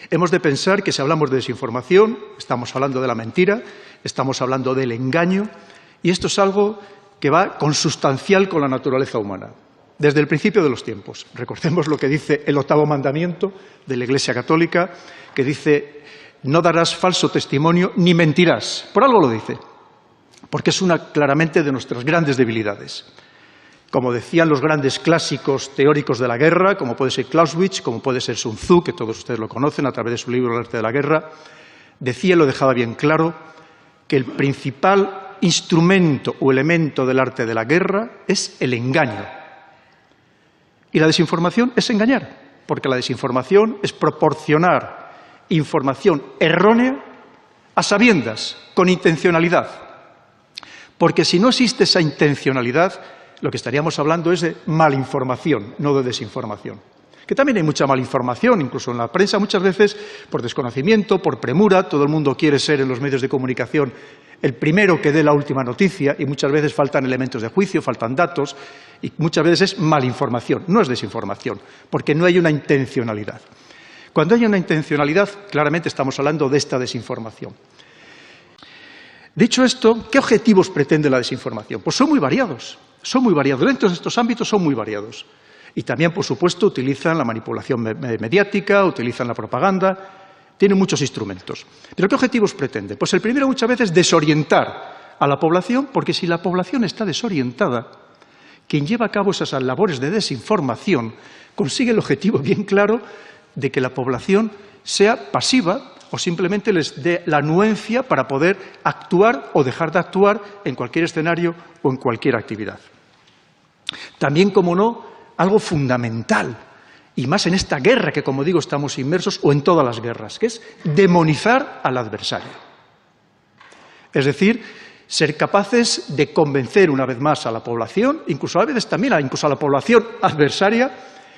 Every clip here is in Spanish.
Hemos de pensar que si hablamos de desinformación, estamos hablando de la mentira, estamos hablando del engaño, y esto es algo que va consustancial con la naturaleza humana. Desde el principio de los tiempos. Recordemos lo que dice el 8º mandamiento de la Iglesia Católica, que dice: no darás falso testimonio ni mentirás. Por algo lo dice, porque es una claramente de nuestras grandes debilidades. Como decían los grandes clásicos teóricos de la guerra, como puede ser Clausewitz, como puede ser Sun Tzu, que todos ustedes lo conocen a través de su libro El arte de la guerra, decía y lo dejaba bien claro, que el principal instrumento o elemento del arte de la guerra es el engaño. Y la desinformación es engañar, porque la desinformación es proporcionar información errónea a sabiendas, con intencionalidad. Porque si no existe esa intencionalidad, lo que estaríamos hablando es de malinformación, no de desinformación. Que también hay mucha malinformación, incluso en la prensa, muchas veces por desconocimiento, por premura. Todo el mundo quiere ser en los medios de comunicación el primero que dé la última noticia y muchas veces faltan elementos de juicio, faltan datos y muchas veces es malinformación, no es desinformación, porque no hay una intencionalidad. Cuando hay una intencionalidad, claramente estamos hablando de esta desinformación. Dicho esto, ¿qué objetivos pretende la desinformación? Pues son muy variados, dentro de estos ámbitos son muy variados. Y también, por supuesto, utilizan la manipulación mediática, utilizan la propaganda, tienen muchos instrumentos. ¿Pero qué objetivos pretende? Pues el primero muchas veces desorientar a la población, porque si la población está desorientada, quien lleva a cabo esas labores de desinformación consigue el objetivo bien claro de que la población sea pasiva o simplemente les dé la anuencia para poder actuar o dejar de actuar en cualquier escenario o en cualquier actividad. También, como no, algo fundamental, y más en esta guerra que, como digo, estamos inmersos, o en todas las guerras, que es demonizar al adversario. Es decir, ser capaces de convencer una vez más a la población, incluso a veces también incluso a la población adversaria,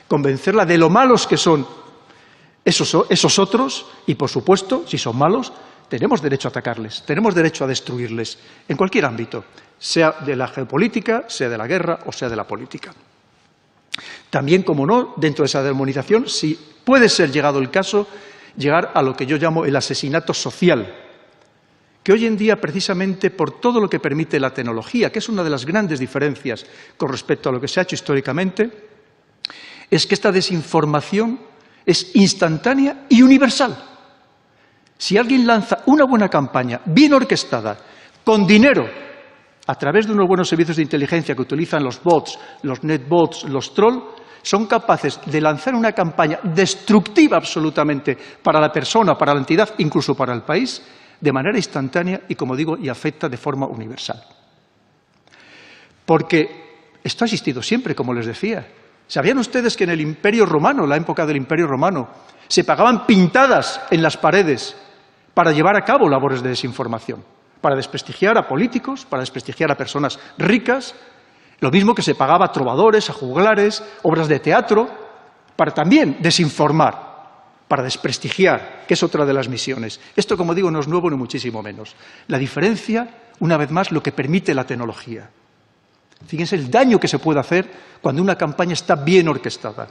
convencerla de lo malos que son esos otros, y por supuesto, si son malos, tenemos derecho a atacarles, tenemos derecho a destruirles, en cualquier ámbito, sea de la geopolítica, sea de la guerra o sea de la política. También, como no, dentro de esa demonización, si puede ser llegado el caso, llegar a lo que yo llamo el asesinato social, que hoy en día, precisamente por todo lo que permite la tecnología, que es una de las grandes diferencias con respecto a lo que se ha hecho históricamente, es que esta desinformación es instantánea y universal. Si alguien lanza una buena campaña, bien orquestada, con dinero, a través de unos buenos servicios de inteligencia que utilizan los bots, los netbots, los trolls, son capaces de lanzar una campaña destructiva absolutamente para la persona, para la entidad, incluso para el país, de manera instantánea y, como digo, y afecta de forma universal. Porque esto ha existido siempre, como les decía. ¿Sabían ustedes que en el Imperio Romano, en la época del Imperio Romano, se pagaban pintadas en las paredes para llevar a cabo labores de desinformación? Para desprestigiar a políticos, para desprestigiar a personas ricas, lo mismo que se pagaba a trovadores, a juglares, obras de teatro, para también desinformar, para desprestigiar, que es otra de las misiones. Esto, como digo, no es nuevo ni muchísimo menos. La diferencia, una vez más, lo que permite la tecnología. Fíjense el daño que se puede hacer cuando una campaña está bien orquestada.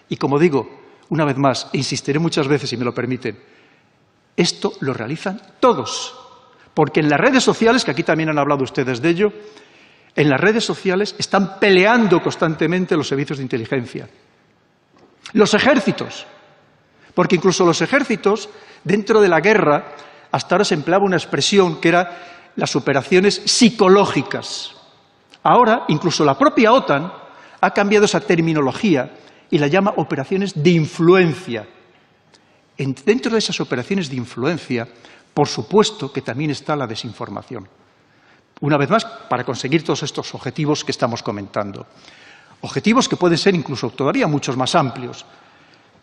Y como digo, una vez más, e insistiré muchas veces si me lo permiten, esto lo realizan todos. Porque en las redes sociales, que aquí también han hablado ustedes de ello, en las redes sociales están peleando constantemente los servicios de inteligencia. Los ejércitos, porque incluso los ejércitos, dentro de la guerra, hasta ahora se empleaba una expresión que era las operaciones psicológicas. Ahora, incluso la propia OTAN ha cambiado esa terminología y la llama operaciones de influencia. Dentro de esas operaciones de influencia, por supuesto que también está la desinformación. Una vez más, para conseguir todos estos objetivos que estamos comentando. Objetivos que pueden ser incluso todavía muchos más amplios.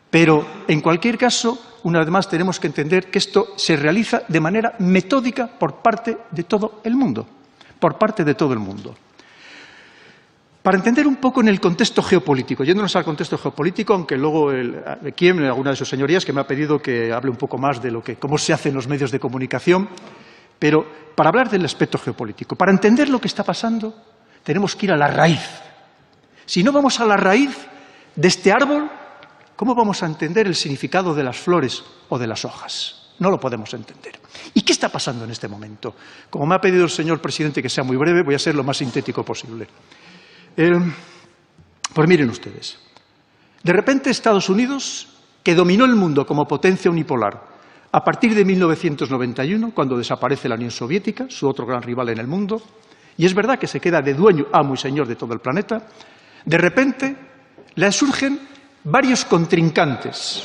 Pero, en cualquier caso, una vez más tenemos que entender que esto se realiza de manera metódica por parte de todo el mundo. Por parte de todo el mundo. Para entender un poco en el contexto geopolítico, yéndonos al contexto geopolítico, aunque luego alguna de sus señorías que me ha pedido que hable un poco más de cómo se hace en los medios de comunicación, pero para hablar del aspecto geopolítico, para entender lo que está pasando, tenemos que ir a la raíz. Si no vamos a la raíz de este árbol, ¿cómo vamos a entender el significado de las flores o de las hojas? No lo podemos entender. ¿Y qué está pasando en este momento? Como me ha pedido el señor presidente que sea muy breve, voy a ser lo más sintético posible. Pues miren ustedes, de repente Estados Unidos, que dominó el mundo como potencia unipolar a partir de 1991, cuando desaparece la Unión Soviética, su otro gran rival en el mundo, y es verdad que se queda de dueño, amo y señor de todo el planeta, de repente le surgen varios contrincantes,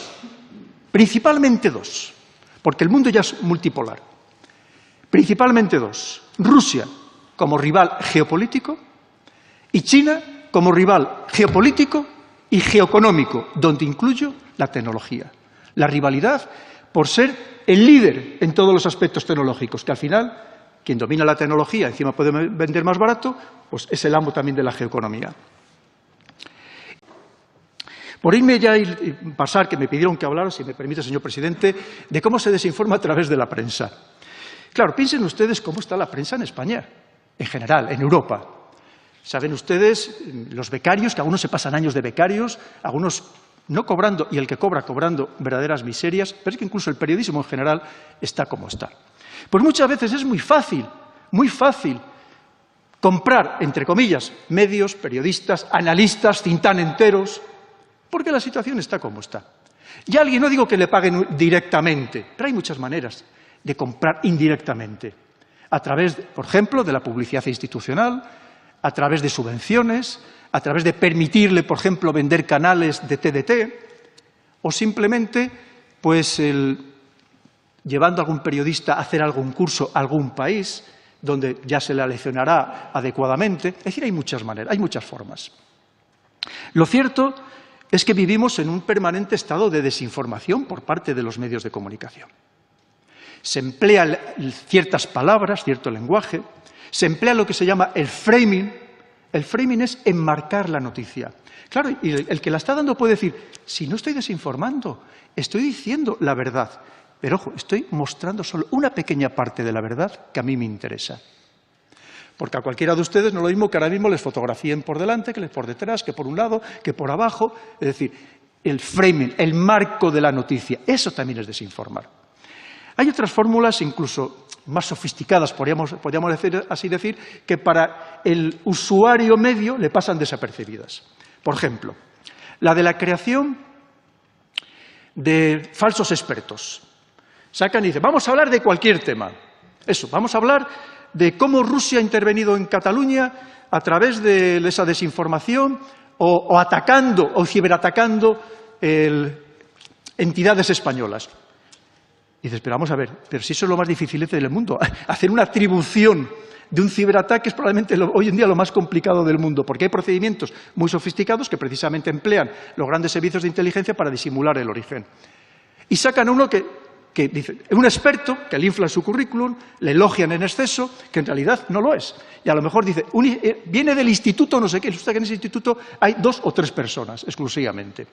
principalmente dos, porque el mundo ya es multipolar, principalmente dos: Rusia como rival geopolítico y China como rival geopolítico y geoeconómico, donde incluyo la tecnología. La rivalidad por ser el líder en todos los aspectos tecnológicos, que al final, quien domina la tecnología, encima puede vender más barato, pues es el amo también de la geoeconomía. Por irme ya y pasar, que me pidieron que hablara, si me permite, señor presidente, de cómo se desinforma a través de la prensa. Claro, piensen ustedes cómo está la prensa en España, en general, en Europa. Saben ustedes, los becarios, que algunos se pasan años de becarios, algunos no cobrando, y el que cobra cobrando verdaderas miserias, pero es que incluso el periodismo en general está como está. Pues muchas veces es muy fácil comprar, entre comillas, medios, periodistas, analistas, think tank enteros, porque la situación está como está. Y a alguien, no digo que le paguen directamente, pero hay muchas maneras de comprar indirectamente, a través, por ejemplo, de la publicidad institucional, a través de subvenciones, a través de permitirle, por ejemplo, vender canales de TDT, o simplemente, pues, llevando a algún periodista a hacer algún curso a algún país, donde ya se le leccionará adecuadamente. Es decir, hay muchas maneras, hay muchas formas. Lo cierto es que vivimos en un permanente estado de desinformación por parte de los medios de comunicación. Se emplean ciertas palabras, cierto lenguaje, se emplea lo que se llama el framing. El framing es enmarcar la noticia. Claro, y el que la está dando puede decir, si no estoy desinformando, estoy diciendo la verdad. Pero ojo, estoy mostrando solo una pequeña parte de la verdad que a mí me interesa. Porque a cualquiera de ustedes no es lo mismo que ahora mismo les fotografíen por delante, que por detrás, que por un lado, que por abajo. Es decir, el framing, el marco de la noticia, eso también es desinformar. Hay otras fórmulas incluso más sofisticadas, podríamos así decir, que para el usuario medio le pasan desapercibidas. Por ejemplo, la de la creación de falsos expertos. Sacan y dicen, vamos a hablar de cualquier tema. Eso, vamos a hablar de cómo Rusia ha intervenido en Cataluña a través de esa desinformación o atacando o ciberatacando entidades españolas. Y dices, pero vamos a ver, pero si eso es lo más difícil del mundo, hacer una atribución de un ciberataque es probablemente hoy en día lo más complicado del mundo, porque hay procedimientos muy sofisticados que precisamente emplean los grandes servicios de inteligencia para disimular el origen. Y sacan uno que dice, un experto, que le infla su currículum, le elogian en exceso, que en realidad no lo es. Y a lo mejor dice, viene del instituto no sé qué, resulta que en ese instituto hay 2 o 3 personas exclusivamente.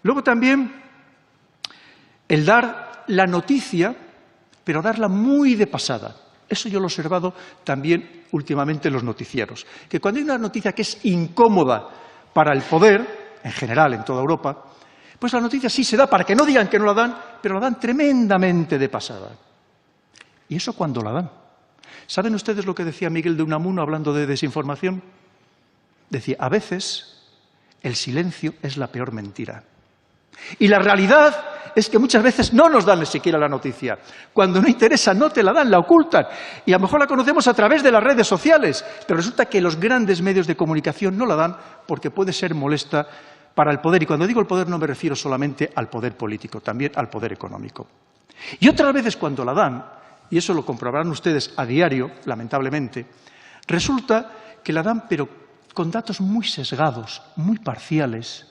Luego también el dar la noticia, pero darla muy de pasada. Eso yo lo he observado también últimamente en los noticieros. Que cuando hay una noticia que es incómoda para el poder, en general en toda Europa, pues la noticia sí se da para que no digan que no la dan, pero la dan tremendamente de pasada. ¿Y eso cuándo la dan? ¿Saben ustedes lo que decía Miguel de Unamuno hablando de desinformación? Decía, a veces el silencio es la peor mentira. Y la realidad es que muchas veces no nos dan ni siquiera la noticia. Cuando no interesa, no te la dan, la ocultan. Y a lo mejor la conocemos a través de las redes sociales, pero resulta que los grandes medios de comunicación no la dan porque puede ser molesta para el poder. Y cuando digo el poder no me refiero solamente al poder político, también al poder económico. Y otras veces cuando la dan, y eso lo comprobarán ustedes a diario, lamentablemente, resulta que la dan pero con datos muy sesgados, muy parciales,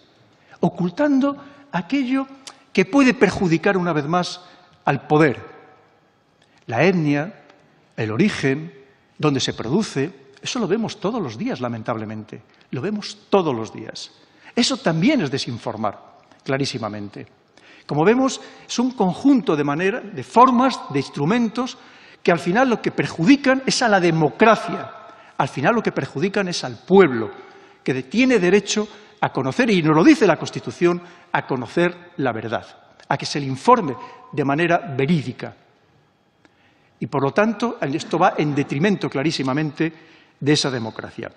ocultando aquello que puede perjudicar una vez más al poder. La etnia, el origen, dónde se produce, eso lo vemos todos los días, lamentablemente. Lo vemos todos los días. Eso también es desinformar, clarísimamente. Como vemos, es un conjunto de formas, de instrumentos, que al final lo que perjudican es a la democracia. Al final lo que perjudican es al pueblo, que tiene derecho a conocer, y nos lo dice la Constitución, a conocer la verdad, a que se le informe de manera verídica. Y, por lo tanto, esto va en detrimento clarísimamente de esa democracia.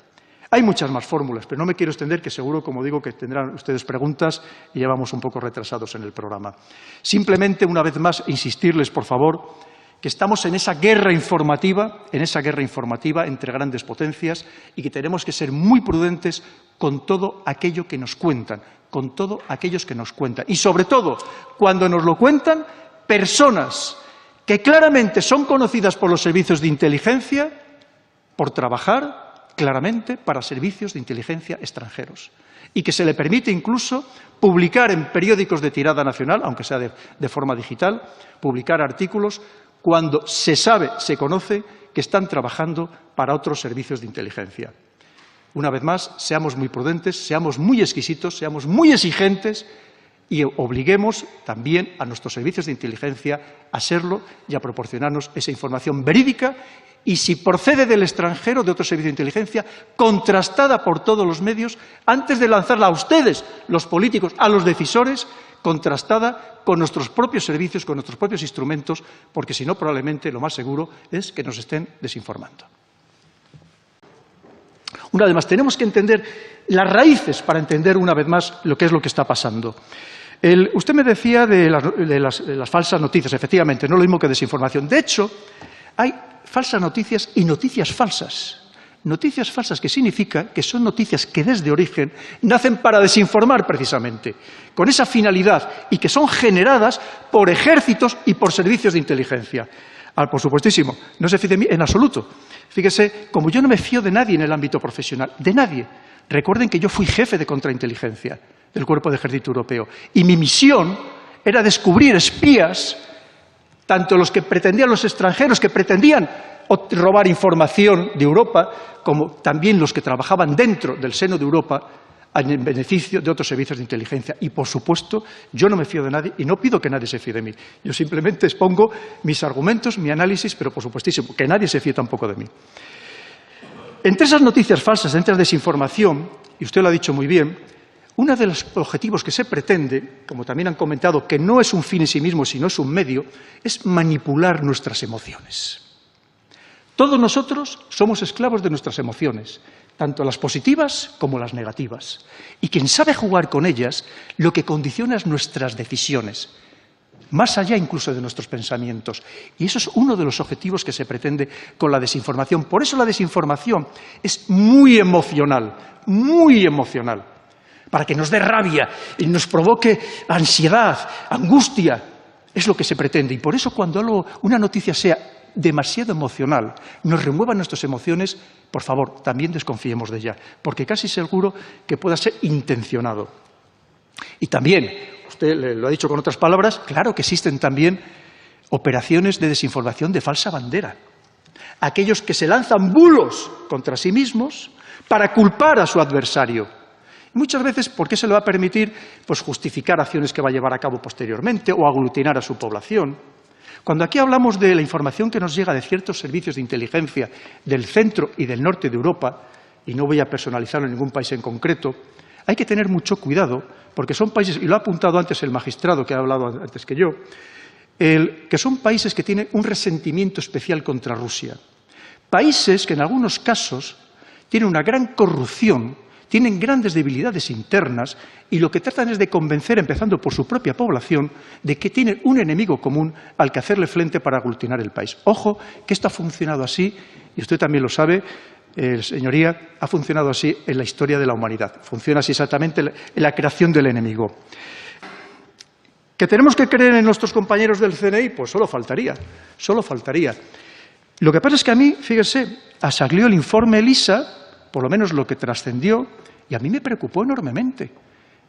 Hay muchas más fórmulas, pero no me quiero extender, que seguro, como digo, que tendrán ustedes preguntas y ya vamos un poco retrasados en el programa. Simplemente, una vez más, insistirles, por favor, que estamos en esa guerra informativa entre grandes potencias y que tenemos que ser muy prudentes con todo aquello que nos cuentan, con todos aquellos que nos cuentan. Y, sobre todo, cuando nos lo cuentan personas que claramente son conocidas por los servicios de inteligencia por trabajar claramente para servicios de inteligencia extranjeros y que se le permite incluso publicar en periódicos de tirada nacional, aunque sea de forma digital, publicar artículos cuando se sabe, se conoce que están trabajando para otros servicios de inteligencia. Una vez más, seamos muy prudentes, seamos muy exquisitos, seamos muy exigentes y obliguemos también a nuestros servicios de inteligencia a serlo y a proporcionarnos esa información verídica y, si procede del extranjero, de otro servicio de inteligencia, contrastada por todos los medios, antes de lanzarla a ustedes, los políticos, a los decisores, contrastada con nuestros propios servicios, con nuestros propios instrumentos, porque si no, probablemente lo más seguro es que nos estén desinformando. Una vez más, tenemos que entender las raíces para entender una vez más lo que es lo que está pasando. Usted me decía de las falsas noticias, efectivamente, no es lo mismo que desinformación. De hecho, hay falsas noticias y noticias falsas. Noticias falsas, que significa que son noticias que desde origen nacen para desinformar precisamente, con esa finalidad, y que son generadas por ejércitos y por servicios de inteligencia. Por supuestísimo, no se fíe de mí en absoluto. Fíjese, como yo no me fío de nadie en el ámbito profesional, de nadie. Recuerden que yo fui jefe de contrainteligencia del Cuerpo de Ejército Europeo y mi misión era descubrir espías, tanto los que pretendían, los extranjeros que pretendían robar información de Europa, como también los que trabajaban dentro del seno de Europa en beneficio de otros servicios de inteligencia. Y, por supuesto, yo no me fío de nadie y no pido que nadie se fíe de mí. Yo simplemente expongo mis argumentos, mi análisis, pero, por supuestísimo, que nadie se fíe tampoco de mí. Entre esas noticias falsas, entre la desinformación, y usted lo ha dicho muy bien, uno de los objetivos que se pretende, como también han comentado, que no es un fin en sí mismo, sino es un medio, es manipular nuestras emociones. Todos nosotros somos esclavos de nuestras emociones, tanto las positivas como las negativas. Y quien sabe jugar con ellas, lo que condiciona es nuestras decisiones, más allá incluso de nuestros pensamientos. Y eso es uno de los objetivos que se pretende con la desinformación. Por eso la desinformación es muy emocional, para que nos dé rabia y nos provoque ansiedad, angustia. Es lo que se pretende. Y por eso, cuando una noticia sea demasiado emocional, nos remueva nuestras emociones, por favor, también desconfiemos de ella, porque casi seguro que pueda ser intencionado. Y también, usted lo ha dicho con otras palabras, claro que existen también operaciones de desinformación de falsa bandera. Aquellos que se lanzan bulos contra sí mismos para culpar a su adversario. Muchas veces, ¿por qué se le va a permitir? Pues justificar acciones que va a llevar a cabo posteriormente o aglutinar a su población. Cuando aquí hablamos de la información que nos llega de ciertos servicios de inteligencia del centro y del norte de Europa, y no voy a personalizarlo en ningún país en concreto, hay que tener mucho cuidado, porque son países, y lo ha apuntado antes el magistrado que ha hablado antes que yo, que son países que tienen un resentimiento especial contra Rusia. Países que en algunos casos tienen una gran corrupción, tienen grandes debilidades internas y lo que tratan es de convencer, empezando por su propia población, de que tienen un enemigo común al que hacerle frente para aglutinar el país. Ojo, que esto ha funcionado así, y usted también lo sabe, señoría, ha funcionado así en la historia de la humanidad. Funciona así exactamente en la creación del enemigo. ¿Que tenemos que creer en nuestros compañeros del CNI? Pues solo faltaría, solo faltaría. Lo que pasa es que a mí, fíjese, salió el informe Elisa, por lo menos lo que trascendió, y a mí me preocupó enormemente.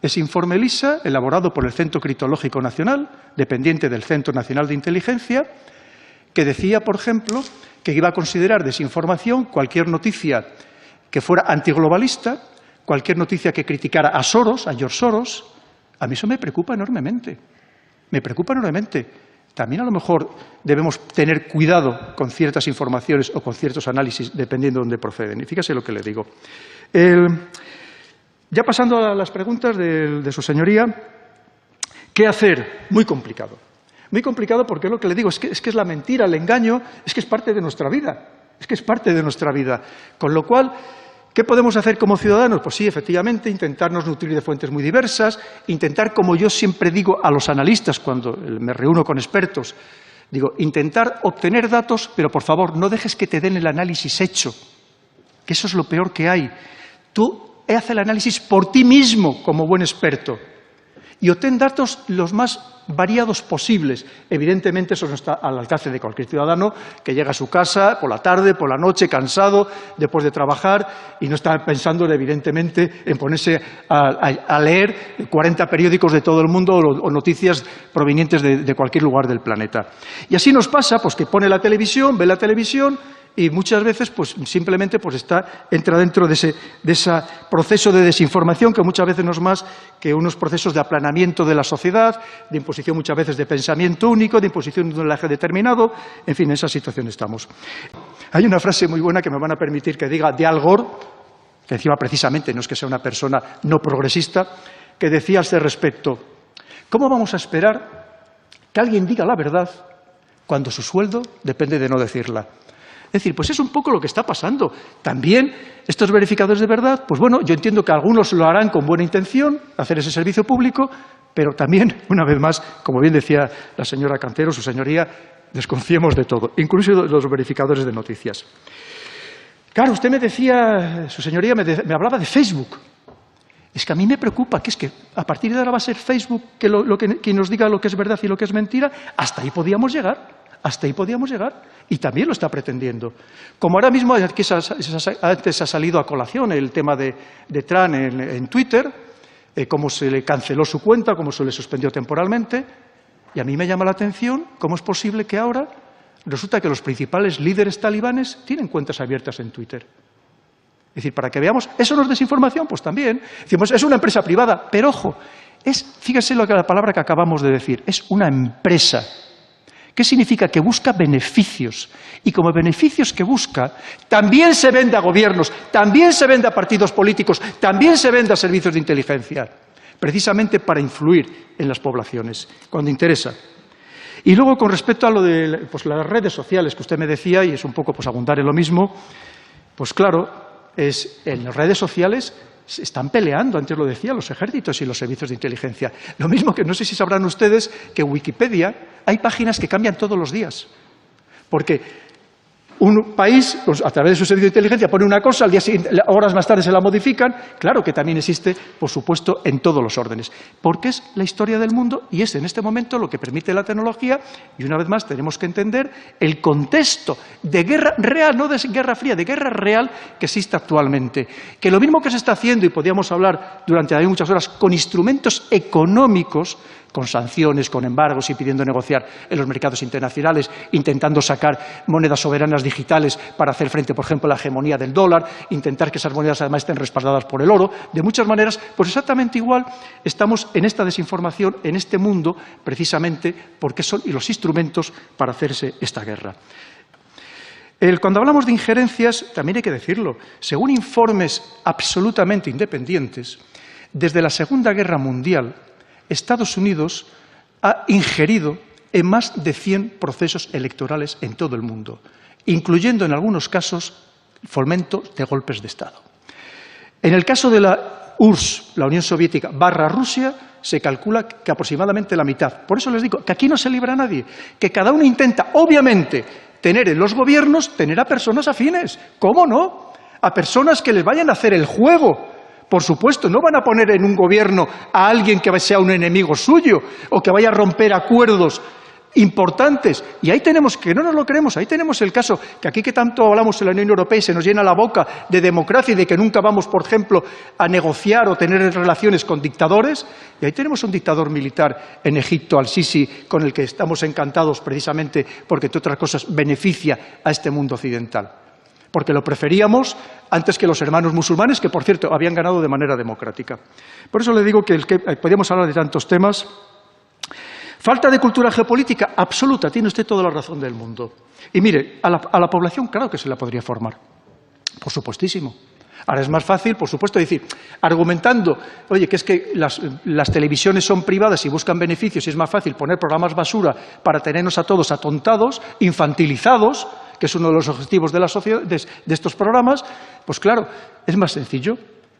Ese informe Elisa, elaborado por el Centro Criptológico Nacional, dependiente del Centro Nacional de Inteligencia, que decía, por ejemplo, que iba a considerar desinformación cualquier noticia que fuera antiglobalista, cualquier noticia que criticara a Soros, a George Soros. A mí eso me preocupa enormemente. Me preocupa enormemente. También a lo mejor debemos tener cuidado con ciertas informaciones o con ciertos análisis, dependiendo de dónde proceden. Y fíjese lo que le digo. Ya pasando a las preguntas de su señoría, ¿qué hacer? Muy complicado. Muy complicado porque es lo que le digo, es que es la mentira, el engaño, es que es parte de nuestra vida. Es que es parte de nuestra vida. Con lo cual, ¿qué podemos hacer como ciudadanos? Pues sí, efectivamente, intentarnos nutrir de fuentes muy diversas, intentar, como yo siempre digo a los analistas cuando me reúno con expertos, digo, intentar obtener datos, pero por favor, no dejes que te den el análisis hecho, que eso es lo peor que hay. Tú haz el análisis por ti mismo como buen experto y obtén datos los más variados posibles. Evidentemente, eso no está al alcance de cualquier ciudadano que llega a su casa por la tarde, por la noche, cansado, después de trabajar, y no está pensando, evidentemente, en ponerse a leer 40 periódicos de todo el mundo o noticias provenientes de cualquier lugar del planeta. Y así nos pasa, pues que pone la televisión, ve la televisión, y muchas veces pues, simplemente pues, entra dentro de ese proceso de desinformación que muchas veces no es más que unos procesos de aplanamiento de la sociedad, de imposición muchas veces de pensamiento único, de imposición de un eje determinado. En fin, en esa situación estamos. Hay una frase muy buena que me van a permitir que diga de Al Gore, que encima precisamente no es que sea una persona no progresista, que decía a este respecto: ¿cómo vamos a esperar que alguien diga la verdad cuando su sueldo depende de no decirla? Es decir, pues es un poco lo que está pasando. También estos verificadores de verdad, pues bueno, yo entiendo que algunos lo harán con buena intención, hacer ese servicio público, pero también, una vez más, como bien decía la señora Cantero, su señoría, desconfiemos de todo, incluso de los verificadores de noticias. Claro, usted me decía, su señoría me hablaba de Facebook. Es que a mí me preocupa, que es que a partir de ahora va a ser Facebook quien nos diga lo que es verdad y lo que es mentira. Hasta ahí podíamos llegar. Hasta ahí podíamos llegar, y también lo está pretendiendo. Como ahora mismo, antes ha salido a colación el tema de Trump en Twitter, cómo se le canceló su cuenta, cómo se le suspendió temporalmente, y a mí me llama la atención cómo es posible que ahora resulta que los principales líderes talibanes tienen cuentas abiertas en Twitter. Es decir, para que veamos, ¿eso no es desinformación? Pues también. Decimos, es una empresa privada, pero ojo, fíjense la palabra que acabamos de decir, es una empresa. ¿Qué significa? Que busca beneficios. Y como beneficios que busca, también se vende a gobiernos, también se vende a partidos políticos, también se vende a servicios de inteligencia, precisamente para influir en las poblaciones, cuando interesa. Y luego, con respecto a lo de pues, las redes sociales que usted me decía, y es un poco pues, abundar en lo mismo, pues claro, en las redes sociales se están peleando, antes lo decía, los ejércitos y los servicios de inteligencia. Lo mismo que no sé si sabrán ustedes que en Wikipedia hay páginas que cambian todos los días. Porque un país, pues, a través de su servicio de inteligencia, pone una cosa, al día siguiente, horas más tarde se la modifican. Claro que también existe, por supuesto, en todos los órdenes. Porque es la historia del mundo y es en este momento lo que permite la tecnología. Y una vez más tenemos que entender el contexto de guerra real, no de guerra fría, de guerra real que existe actualmente. Que lo mismo que se está haciendo, y podríamos hablar durante muchas horas, con instrumentos económicos, con sanciones, con embargos y pidiendo negociar en los mercados internacionales, intentando sacar monedas soberanas digitales para hacer frente, por ejemplo, a la hegemonía del dólar, intentar que esas monedas además estén respaldadas por el oro. De muchas maneras, pues exactamente igual estamos en esta desinformación, en este mundo, precisamente porque son los instrumentos para hacerse esta guerra. Cuando hablamos de injerencias, también hay que decirlo, según informes absolutamente independientes, desde la Segunda Guerra Mundial, Estados Unidos ha ingerido en más de 100 procesos electorales en todo el mundo, incluyendo en algunos casos fomento de golpes de Estado. En el caso de la URSS, la Unión Soviética, Rusia, se calcula que aproximadamente la mitad. Por eso les digo que aquí no se libra nadie, que cada uno intenta, obviamente, tener en los gobiernos, tener a personas afines. ¿Cómo no? A personas que les vayan a hacer el juego. Por supuesto, no van a poner en un gobierno a alguien que sea un enemigo suyo o que vaya a romper acuerdos importantes. Y ahí tenemos, que no nos lo creemos, ahí tenemos el caso, que aquí que tanto hablamos en la Unión Europea y se nos llena la boca de democracia y de que nunca vamos, por ejemplo, a negociar o tener relaciones con dictadores, y ahí tenemos un dictador militar en Egipto, al-Sisi, con el que estamos encantados precisamente porque, entre otras cosas, beneficia a este mundo occidental. Porque lo preferíamos antes que los hermanos musulmanes, que, por cierto, habían ganado de manera democrática. Por eso le digo que podríamos hablar de tantos temas. Falta de cultura geopolítica absoluta, tiene usted toda la razón del mundo. Y mire, a la población claro que se la podría formar, por supuestísimo. Ahora es más fácil, por supuesto, decir, argumentando, oye, que es que las televisiones son privadas y buscan beneficios y es más fácil poner programas basura para tenernos a todos atontados, infantilizados, que es uno de los objetivos de la sociedad, de estos programas, pues claro, es más sencillo.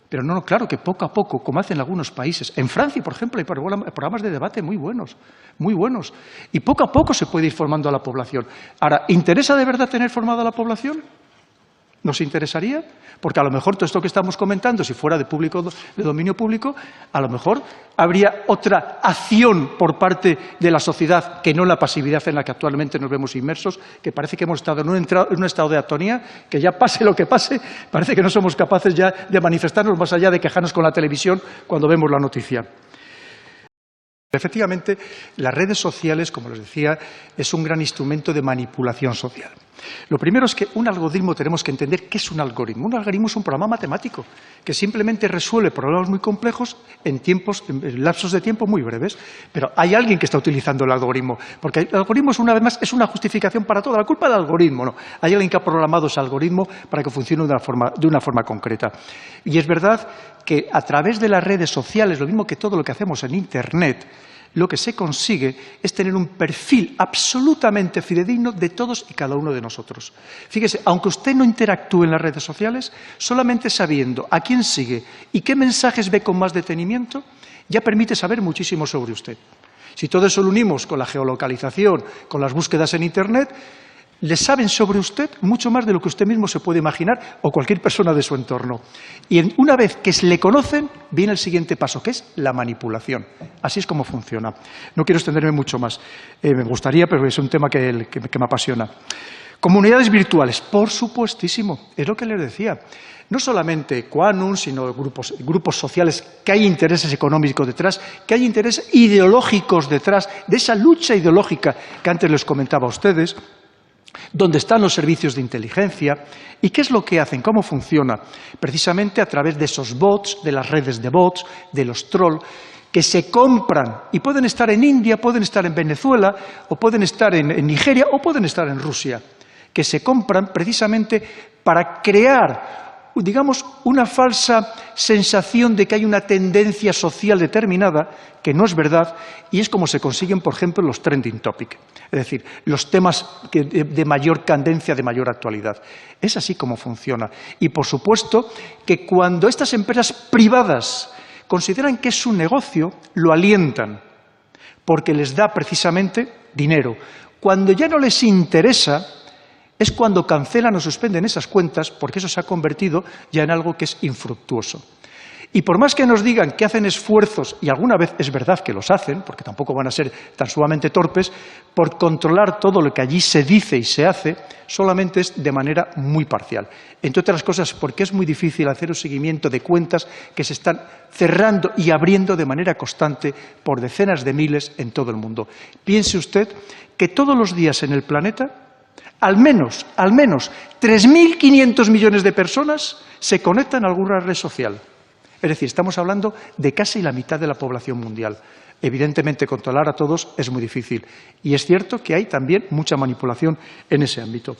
Pero no, claro que poco a poco, como hacen algunos países. En Francia, por ejemplo, hay programas de debate muy buenos, muy buenos. Y poco a poco se puede ir formando a la población. Ahora, ¿interesa de verdad tener formada a la población? ¿Nos interesaría? Porque a lo mejor todo esto que estamos comentando, si fuera de dominio público, a lo mejor habría otra acción por parte de la sociedad que no la pasividad en la que actualmente nos vemos inmersos, que parece que hemos estado en un estado de atonía, que ya pase lo que pase, parece que no somos capaces ya de manifestarnos más allá de quejarnos con la televisión cuando vemos la noticia. Efectivamente, las redes sociales, como les decía, es un gran instrumento de manipulación social. Lo primero es que un algoritmo tenemos que entender qué es un algoritmo. Un algoritmo es un programa matemático que simplemente resuelve problemas muy complejos en lapsos de tiempo muy breves. Pero hay alguien que está utilizando el algoritmo, porque el algoritmo, una vez más, es una justificación para todo. La culpa del algoritmo, no. Hay alguien que ha programado ese algoritmo para que funcione de una forma concreta. Y es verdad que a través de las redes sociales, lo mismo que todo lo que hacemos en Internet, lo que se consigue es tener un perfil absolutamente fidedigno de todos y cada uno de nosotros. Fíjese, aunque usted no interactúe en las redes sociales, solamente sabiendo a quién sigue y qué mensajes ve con más detenimiento, ya permite saber muchísimo sobre usted. Si todo eso lo unimos con la geolocalización, con las búsquedas en Internet, le saben sobre usted mucho más de lo que usted mismo se puede imaginar o cualquier persona de su entorno. Y una vez que le conocen, viene el siguiente paso, que es la manipulación. Así es como funciona. No quiero extenderme mucho más. Me gustaría, pero es un tema que me apasiona. Comunidades virtuales, por supuestísimo, es lo que les decía. No solamente Quantum, sino grupos sociales, que hay intereses económicos detrás, que hay intereses ideológicos detrás de esa lucha ideológica que antes les comentaba a ustedes, donde están los servicios de inteligencia. ¿Y qué es lo que hacen? ¿Cómo funciona? Precisamente a través de esos bots, de las redes de bots, de los trolls, que se compran y pueden estar en India, pueden estar en Venezuela, o pueden estar en Nigeria, o pueden estar en Rusia, que se compran precisamente para crear, digamos, una falsa sensación de que hay una tendencia social determinada, que no es verdad, y es como se consiguen, por ejemplo, los trending topics, es decir, los temas de mayor tendencia, de mayor actualidad. Es así como funciona. Y, por supuesto, que cuando estas empresas privadas consideran que es un negocio, lo alientan, porque les da precisamente dinero. Cuando ya no les interesa, es cuando cancelan o suspenden esas cuentas, porque eso se ha convertido ya en algo que es infructuoso. Y por más que nos digan que hacen esfuerzos, y alguna vez es verdad que los hacen, porque tampoco van a ser tan sumamente torpes, por controlar todo lo que allí se dice y se hace, solamente es de manera muy parcial. Entre otras cosas, porque es muy difícil hacer un seguimiento de cuentas que se están cerrando y abriendo de manera constante por decenas de miles en todo el mundo. Piense usted que todos los días en el planeta, al menos 3.500 millones de personas se conectan a alguna red social. Es decir, estamos hablando de casi la mitad de la población mundial. Evidentemente, controlar a todos es muy difícil. Y es cierto que hay también mucha manipulación en ese ámbito.